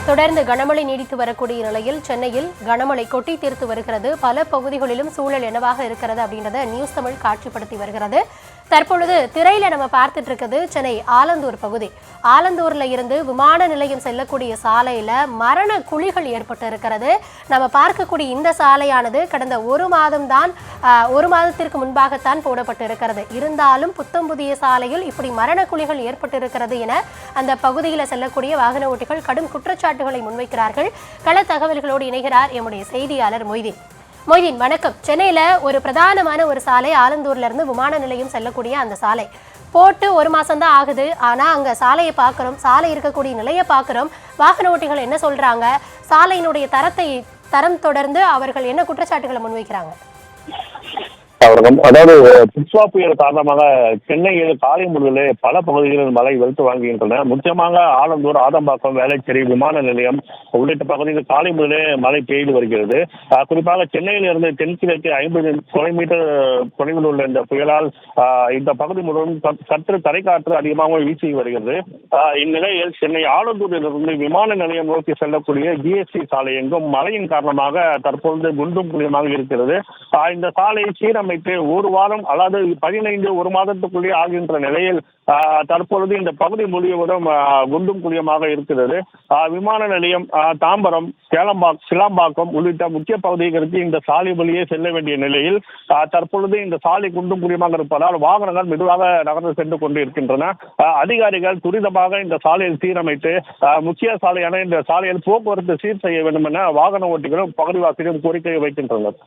தொடர்ந்து கனமழை நீடித்து வரக்கூடிய நிலையில் சென்னையில் கனமழை கொட்டி தீர்த்து வருகிறது. பல பகுதிகளிலும் சூழல் என்னவாக இருக்கிறது அப்படின்றத நியூஸ் தமிழ் காட்சிப்படுத்தி வருகிறது. தற்பொழுது திரையில நம்ம பார்த்துட்டு இருக்கிறது சென்னை ஆலந்தூர் பகுதி. ஆலந்தூர்ல இருந்து விமான நிலையம் செல்லக்கூடிய சாலையில மரண குழிகள் ஏற்பட்டு இருக்கிறது. நம்ம பார்க்கக்கூடிய இந்த சாலையானது கடந்த ஒரு மாதத்திற்கு முன்பாகத்தான் போடப்பட்டு இருக்கிறது. இருந்தாலும் புத்தம் புதிய சாலையில் இப்படி மரண குழிகள் ஏற்பட்டு இருக்கிறது என அந்த பகுதியில் செல்லக்கூடிய வாகன ஓட்டிகள் கடும் குற்றச்சாட்டுகளை முன்வைக்கிறார்கள். கள தகவல்களோடு இணைகிறார் எம்முடைய செய்தியாளர் மொய்தீன். வணக்கம். சென்னையில ஒரு பிரதானமான ஒரு சாலை ஆலந்தூர்ல இருந்து விமான நிலையம் செல்லக்கூடிய அந்த சாலை போட்டு ஒரு மாசம் தான் ஆகுது. ஆனா அங்க சாலையை பார்க்கிறோம், சாலை இருக்கக்கூடிய நிலையை பார்க்கிறோம். வாகன ஓட்டிகள் என்ன சொல்றாங்க, சாலையினுடைய தரம் தொடர்ந்து அவர்கள் என்ன குற்றச்சாட்டுகளை முன்வைக்கிறாங்க? அதாவது புஷ்வா புயல் காரணமாக சென்னையில் காலை முதலே பல பகுதிகளில் மழை வெளுத்து வாங்குகின்றன. முக்கியமாக ஆலந்தூர், ஆதம்பாக்கம், வேளச்சேரி, விமான நிலையம் உள்ளிட்ட பகுதிகளில் காலை முதலே மழை பெய்து வருகிறது. குறிப்பாக சென்னையில் இருந்து தென்கிழக்கு 50 கிலோமீட்டர் தொலைவில் உள்ள இந்த புயலால் இந்த பகுதி முழுவதும் சற்று தரைக்காற்று அதிகமாக வீசி வருகிறது. இந்நிலையில் சென்னை ஆலந்தூரிலிருந்து விமான நிலையம் நோக்கி செல்லக்கூடிய ஜிஎஸ்டி சாலை எங்கும் மழையின் காரணமாக தற்பொழுது குண்டும் குழியுமாக இருக்கிறது. இந்த சாலை சீரமைத்து ஒரு வாரம் அல்லது 15 ஒரு மாதத்துக்குள்ளே ஆகின்ற நிலையில் தற்பொழுது இந்த பகுதி முழுவதும் குண்டும் குழியமாக இருக்கிறது. விமான நிலையம், தாம்பரம், சிலாம்பாக்கம் உள்ளிட்ட முக்கிய பகுதிகளுக்கு இந்த சாலை வழியே செல்ல வேண்டிய நிலையில் தற்பொழுது இந்த சாலை குண்டும் குழியமாக இருப்பதால் வாகனங்கள் மெதுவாக நகர்ந்து சென்று கொண்டு இருக்கின்றன. அதிகாரிகள் துரிதமாக இந்த சாலையை சீரமைத்து முக்கிய சாலையான இந்த சாலையில் போக்குவரத்து சீர் செய்ய வேண்டும் என வாகன ஓட்டிகளும் பகுதிவாசிகளும் கோரிக்கை வைக்கின்றனர்.